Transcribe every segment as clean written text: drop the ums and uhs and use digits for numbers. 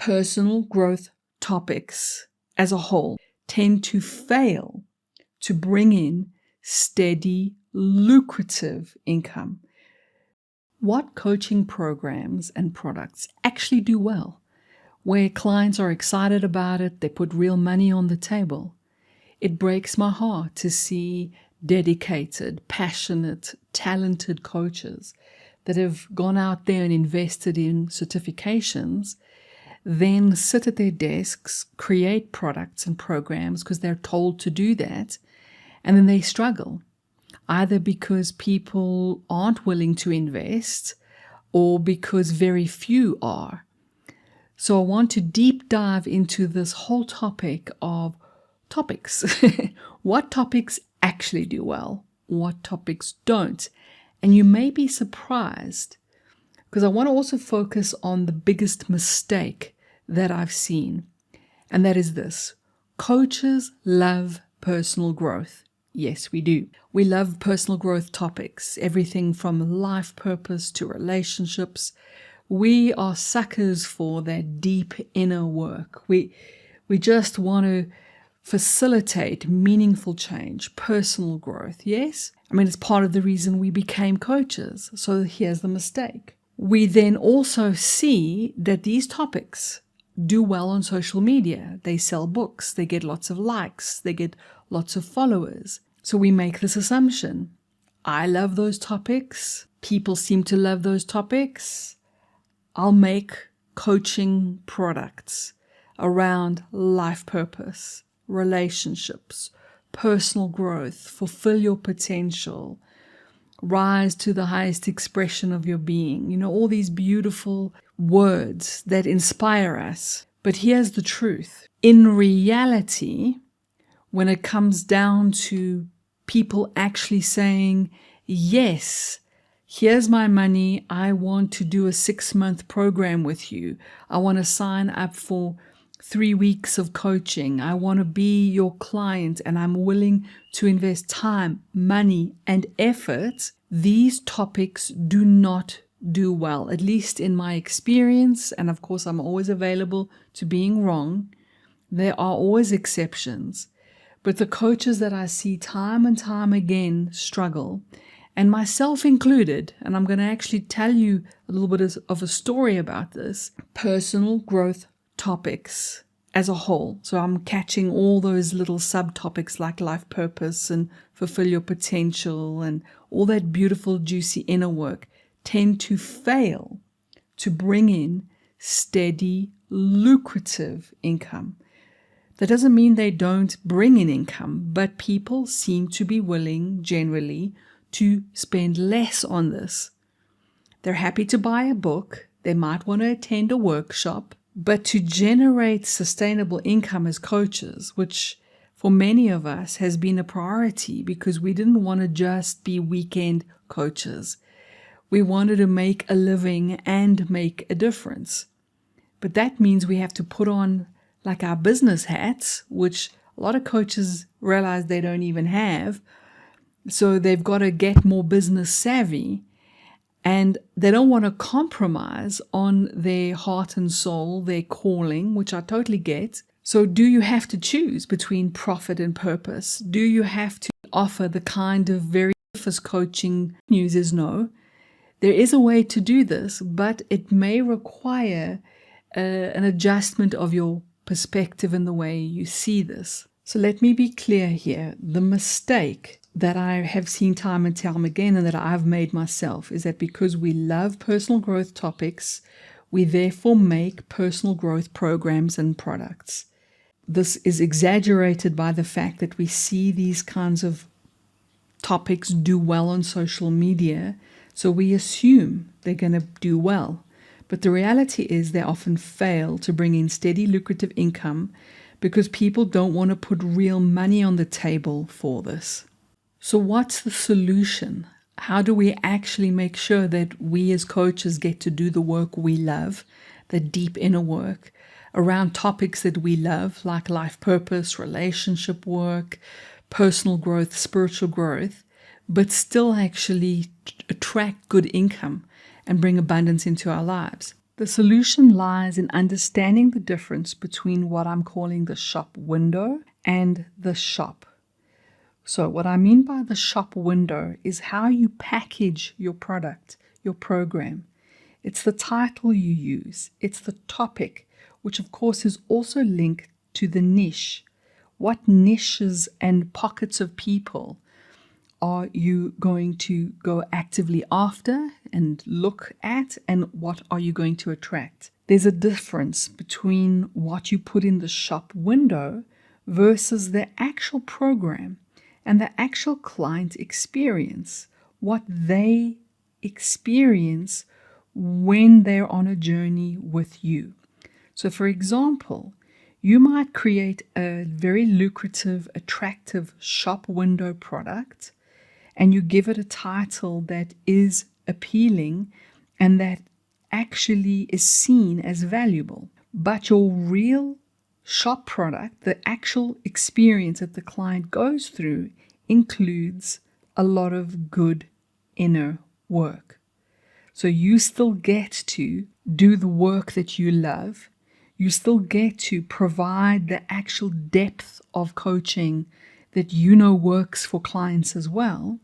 personal growth topics as a whole tend to fail to bring in steady, lucrative income. What coaching programs and products actually do well, where clients are excited about it, they put real money on the table? It breaks my heart to see dedicated, passionate, talented coaches that have gone out there and invested in certifications, then sit at their desks, create products and programs because they're told to do that, and then they struggle, either because people aren't willing to invest or because very few are. So I want to deep dive into this whole topic of topics. What topics actually do well? What topics don't? And you may be surprised, because I want to also focus on the biggest mistake that I've seen. And that is this: coaches love personal growth. Yes, we do. We love personal growth topics, everything from life purpose to relationships. We are suckers for that deep inner work. We just want to facilitate meaningful change, personal growth. Yes? I mean, it's part of the reason we became coaches. So here's the mistake. We then also see that these topics do well on social media. They sell books, they get lots of likes, they get lots of followers. So we make this assumption: I love those topics, people seem to love those topics, I'll make coaching products around life purpose, relationships, personal growth, fulfill your potential, rise to the highest expression of your being. You know, all these beautiful words that inspire us. But here's the truth. In reality, when it comes down to people actually saying, yes, here's my money, I want to do a 6-month program with you, I want to sign up for 3 weeks of coaching, I want to be your client, and I'm willing to invest time, money, and effort, these topics do not do well, at least in my experience. And of course, I'm always available to being wrong. There are always exceptions. But the coaches that I see time and time again struggle, and myself included, and I'm going to actually tell you a little bit of a story about this, personal growth topics as a whole. So I'm catching all those little subtopics like life purpose and fulfill your potential and all that beautiful, juicy inner work tend to fail to bring in steady, lucrative income. That doesn't mean they don't bring in income, but people seem to be willing generally to spend less on this. They're happy to buy a book, they might want to attend a workshop, but to generate sustainable income as coaches, which for many of us has been a priority because we didn't want to just be weekend coaches. We wanted to make a living and make a difference. But that means we have to put on like our business hats, which a lot of coaches realize they don't even have. So they've got to get more business savvy, and they don't want to compromise on their heart and soul, their calling, which I totally get. So do you have to choose between profit and purpose? Do you have to offer the kind of very surface coaching? News is no. There is a way to do this, but it may require an adjustment of your perspective and the way you see this. So let me be clear here. The mistake that I have seen time and time again and that I've made myself is that because we love personal growth topics, we therefore make personal growth programs and products. This is exaggerated by the fact that we see these kinds of topics do well on social media, so we assume they're going to do well. But the reality is they often fail to bring in steady, lucrative income because people don't want to put real money on the table for this. So what's the solution? How do we actually make sure that we as coaches get to do the work we love, the deep inner work, around topics that we love, like life purpose, relationship work, personal growth, spiritual growth, but still actually attract good income and bring abundance into our lives? The solution lies in understanding the difference between what I'm calling the shop window and the shop. So what I mean by the shop window is how you package your product, your program. It's the title you use. It's the topic, which of course is also linked to the niche. What niches and pockets of people are you going to go actively after and look at, and what are you going to attract? There's a difference between what you put in the shop window versus the actual program and the actual client experience, what they experience when they're on a journey with you. So for example, you might create a very lucrative, attractive shop window product, and you give it a title that is appealing and that actually is seen as valuable. But your real shop product, the actual experience that the client goes through, includes a lot of good inner work. So you still get to do the work that you love. You still get to provide the actual depth of coaching that you know works for clients as well.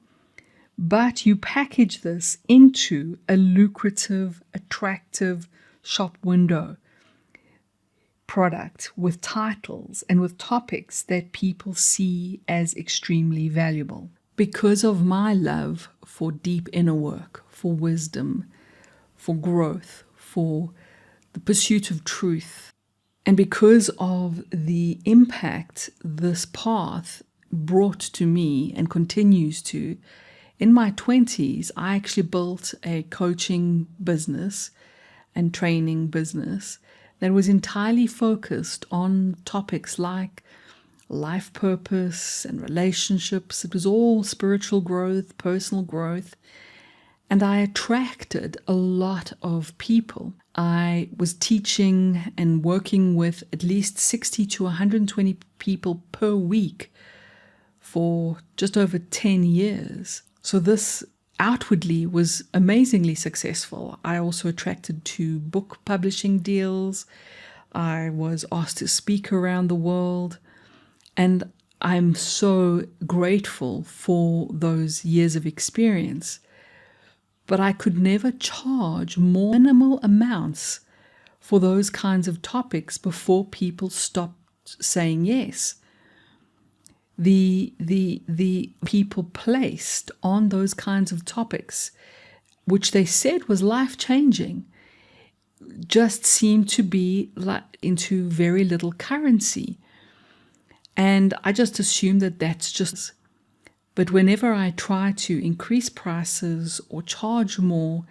But you package this into a lucrative, attractive shop window product with titles and with topics that people see as extremely valuable. Because of my love for deep inner work, for wisdom, for growth, for the pursuit of truth, and because of the impact this path brought to me and continues to, in my 20s, I actually built a coaching business and training business that was entirely focused on topics like life purpose and relationships. It was all spiritual growth, personal growth, and I attracted a lot of people. I was teaching and working with at least 60 to 120 people per week for just over 10 years. So this outwardly was amazingly successful. I also attracted 2 book publishing deals. I was asked to speak around the world. And I'm so grateful for those years of experience. But I could never charge more minimal amounts for those kinds of topics before people stopped saying yes. The people placed on those kinds of topics, which they said was life-changing, just seemed to be into very little currency. And I just assumed that that's just... But whenever I try to increase prices or charge more,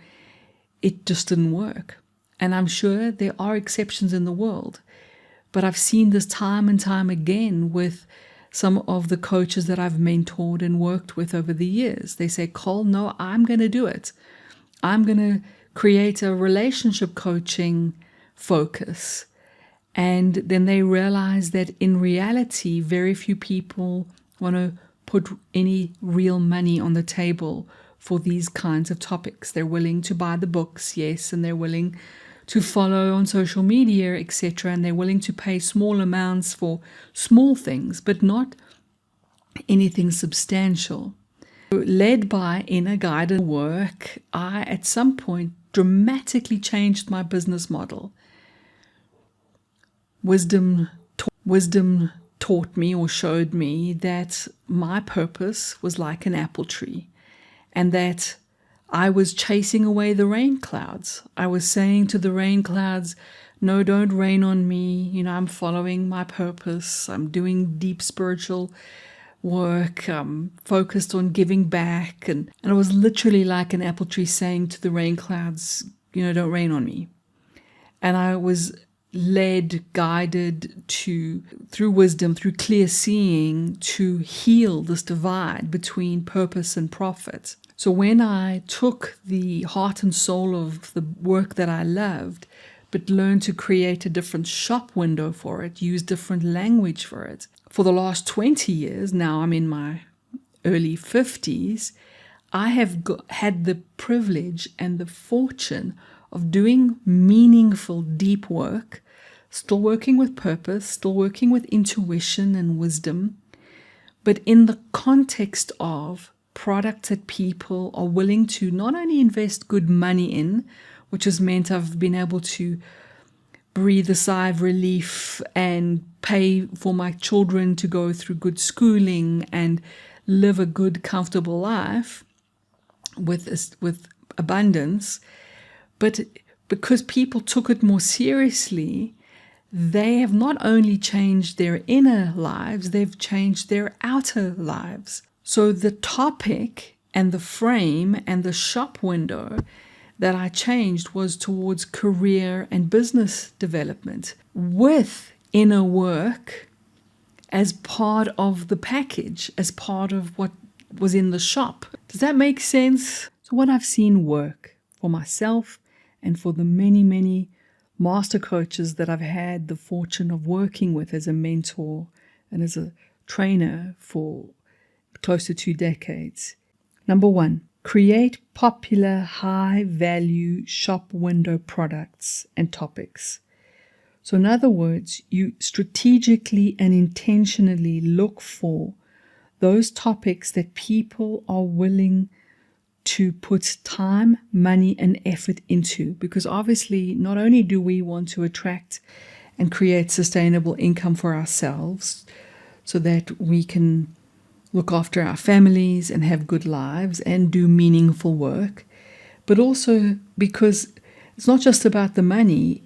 it just didn't work. And I'm sure there are exceptions in the world. But I've seen this time and time again with some of the coaches that I've mentored and worked with over the years. They say, Cole, no, I'm going to do it. I'm going to create a relationship coaching focus. And then they realize that in reality, very few people want to put any real money on the table for these kinds of topics. They're willing to buy the books, yes, and they're willing to follow on social media, etc., and they're willing to pay small amounts for small things, but not anything substantial. Led by inner guided work, I at some point dramatically changed my business model. Wisdom taught me or showed me that my purpose was like an apple tree, and that I was chasing away the rain clouds. I was saying to the rain clouds, no, don't rain on me. I'm following my purpose. I'm doing deep spiritual work. I'm focused on giving back. And it was literally like an apple tree saying to the rain clouds, don't rain on me. And I was led, guided through wisdom, through clear seeing, to heal this divide between purpose and profit. So when I took the heart and soul of the work that I loved, but learned to create a different shop window for it, use different language for it, for the last 20 years, now I'm in my early 50s, I have had the privilege and the fortune of doing meaningful, deep work, still working with purpose, still working with intuition and wisdom, but in the context of products that people are willing to not only invest good money in, which has meant I've been able to breathe a sigh of relief and pay for my children to go through good schooling and live a good, comfortable life with abundance. But because people took it more seriously, they have not only changed their inner lives, they've changed their outer lives. So the topic and the frame and the shop window that I changed was towards career and business development with inner work as part of the package, as part of what was in the shop. Does that make sense? So what I've seen work for myself and for the many, many master coaches that I've had the fortune of working with as a mentor and as a trainer for close to 2 decades. Number 1, create popular high-value shop window products and topics. So in other words, you strategically and intentionally look for those topics that people are willing to put time, money, and effort into. Because obviously, not only do we want to attract and create sustainable income for ourselves so that we can look after our families and have good lives and do meaningful work, but also because it's not just about the money.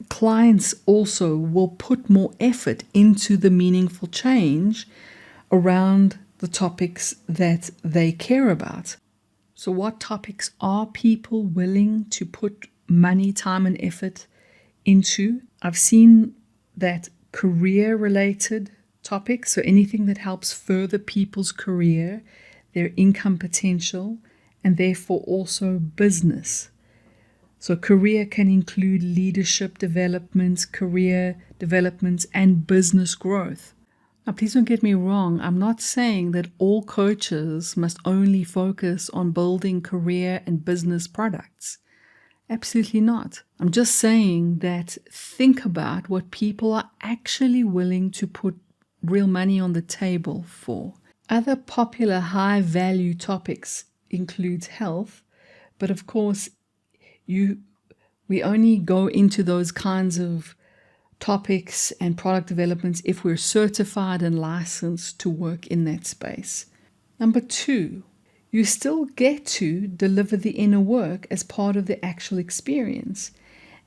Clients also will put more effort into the meaningful change around the topics that they care about. So what topics are people willing to put money, time, and effort into? I've seen that career-related topics, so anything that helps further people's career, their income potential, and therefore also business. So career can include leadership developments, career developments, and business growth. Now, please don't get me wrong. I'm not saying that all coaches must only focus on building career and business products. Absolutely not. I'm just saying that think about what people are actually willing to put real money on the table for. Other popular high-value topics includes health, but of course, we only go into those kinds of topics and product developments if we're certified and licensed to work in that space. Number 2, you still get to deliver the inner work as part of the actual experience.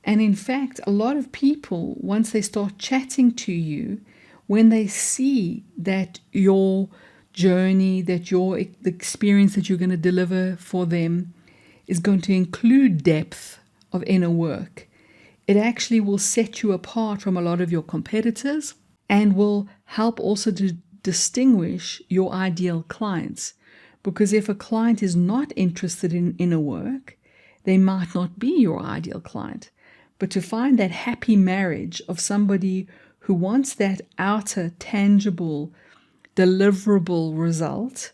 And in fact, a lot of people, once they start chatting to you, when they see that your journey, that the experience that you're going to deliver for them is going to include depth of inner work, it actually will set you apart from a lot of your competitors and will help also to distinguish your ideal clients. Because if a client is not interested in inner work, they might not be your ideal client. But to find that happy marriage of somebody who wants that outer, tangible, deliverable result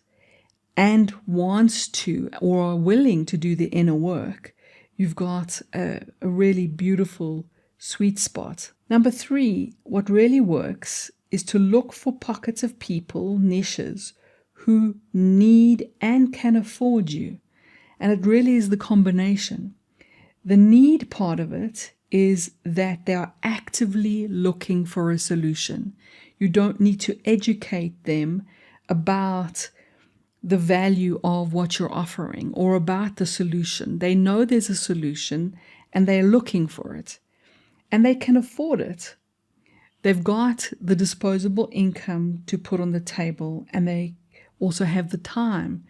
and wants to or are willing to do the inner work, you've got a really beautiful sweet spot. Number 3, what really works is to look for pockets of people, niches, who need and can afford you. And it really is the combination. The need part of it is that they are actively looking for a solution. You don't need to educate them about the value of what you're offering or about the solution. They know there's a solution and they're looking for it. And they can afford it. They've got the disposable income to put on the table, and they also have the time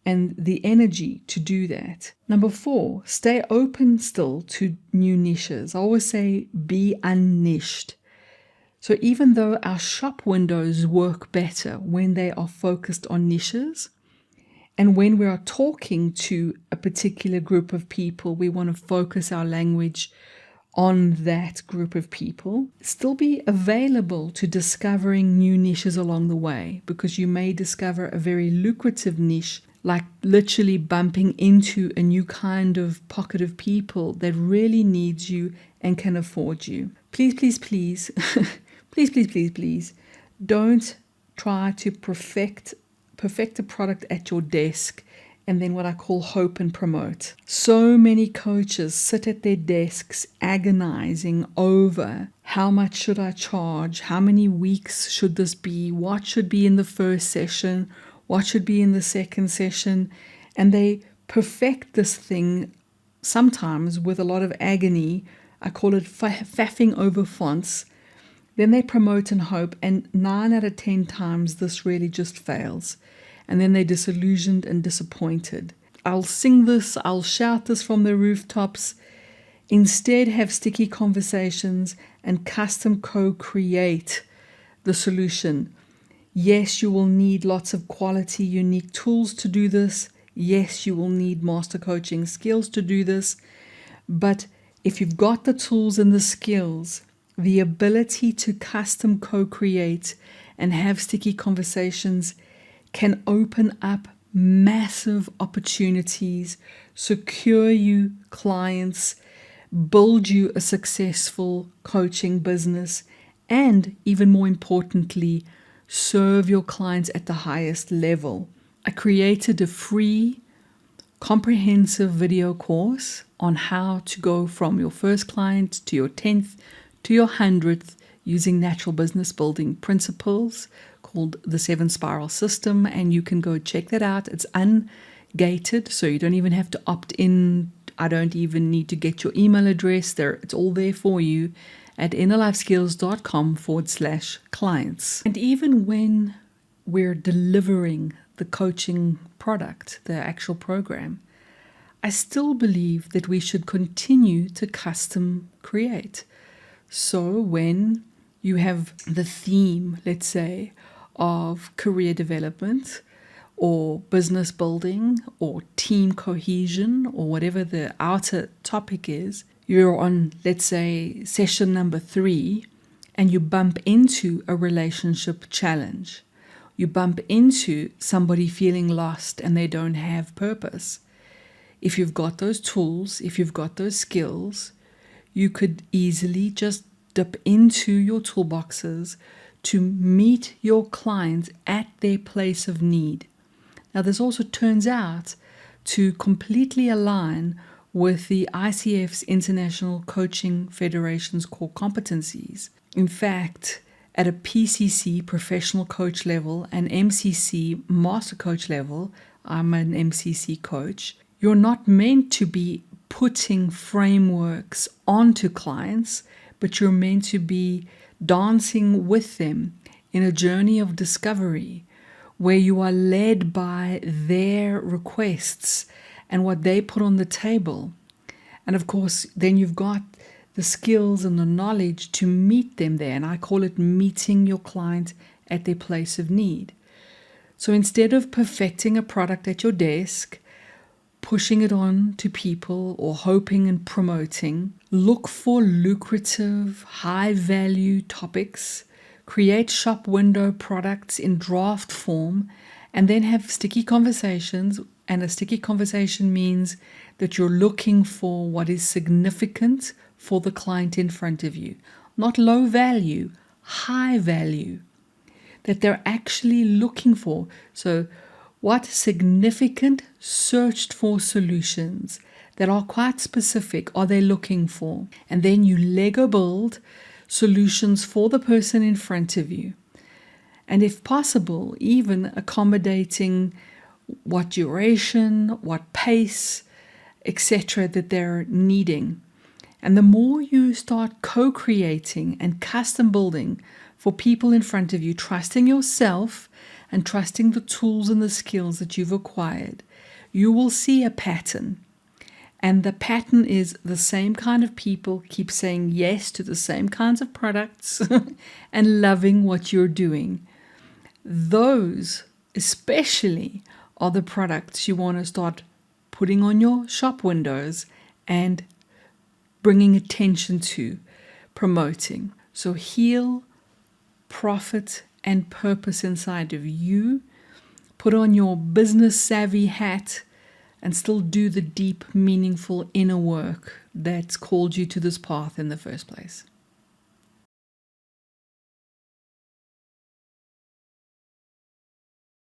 and the energy to do that. Number 4, stay open still to new niches. I always say be unniched. So even though our shop windows work better when they are focused on niches, and when we are talking to a particular group of people, we want to focus our language on that group of people, still be available to discovering new niches along the way, because you may discover a very lucrative niche like literally bumping into a new kind of pocket of people that really needs you and can afford you. Please, please, please, please, please, please, please, don't try to perfect a product at your desk and then what I call hope and promote. So many coaches sit at their desks agonizing over how much should I charge, how many weeks should this be, what should be in the first session, what should be in the second session, and they perfect this thing sometimes with a lot of agony. I call it faffing over fonts. Then they promote and hope, and 9 out of 10 times this really just fails. And then they're disillusioned and disappointed. I'll sing this, I'll shout this from the rooftops. Instead, have sticky conversations and custom co-create the solution. Yes, you will need lots of quality, unique tools to do this. Yes, you will need master coaching skills to do this. But if you've got the tools and the skills, the ability to custom co-create and have sticky conversations can open up massive opportunities, secure you clients, build you a successful coaching business, and even more importantly, serve your clients at the highest level. I created a free, comprehensive video course on how to go from your first client to your 10th to your 100th using natural business building principles called the 7 Spiral System, and you can go check that out. It's ungated, so you don't even have to opt in. I don't even need to get your email address there. It's all there for you at innerlifeskills.com/clients. And even when we're delivering the coaching product, the actual program, I still believe that we should continue to custom create. So when you have the theme, let's say, of career development or business building or team cohesion or whatever the outer topic is, you're on, let's say, session number 3 and you bump into a relationship challenge. You bump into somebody feeling lost and they don't have purpose. If you've got those tools, if you've got those skills, you could easily just dip into your toolboxes to meet your clients at their place of need. Now, this also turns out to completely align with the ICF's International Coaching Federation's core competencies. In fact, at a PCC professional coach level and MCC master coach level, I'm an MCC coach, you're not meant to be putting frameworks onto clients, but you're meant to be dancing with them in a journey of discovery where you are led by their requests and what they put on the table. And of course, then you've got the skills and the knowledge to meet them there. And I call it meeting your client at their place of need. So instead of perfecting a product at your desk, pushing it on to people or hoping and promoting, look for lucrative, high-value topics, create shop window products in draft form, and then have sticky conversations. And a sticky conversation means that you're looking for what is significant for the client in front of you. Not low value, high value, that they're actually looking for. So what significant searched for solutions that are quite specific are they looking for? And then you Lego build solutions for the person in front of you. And if possible, even accommodating what duration, what pace, etc. that they're needing. And the more you start co-creating and custom building for people in front of you, trusting yourself and trusting the tools and the skills that you've acquired, you will see a pattern. And the pattern is the same kind of people keep saying yes to the same kinds of products and loving what you're doing. Those especially are the products you want to start putting on your shop windows and bringing attention to, promoting. So heal, profit, and purpose inside of you. put on your business savvy hat and still do the deep, meaningful inner work that's called you to this path in the first place.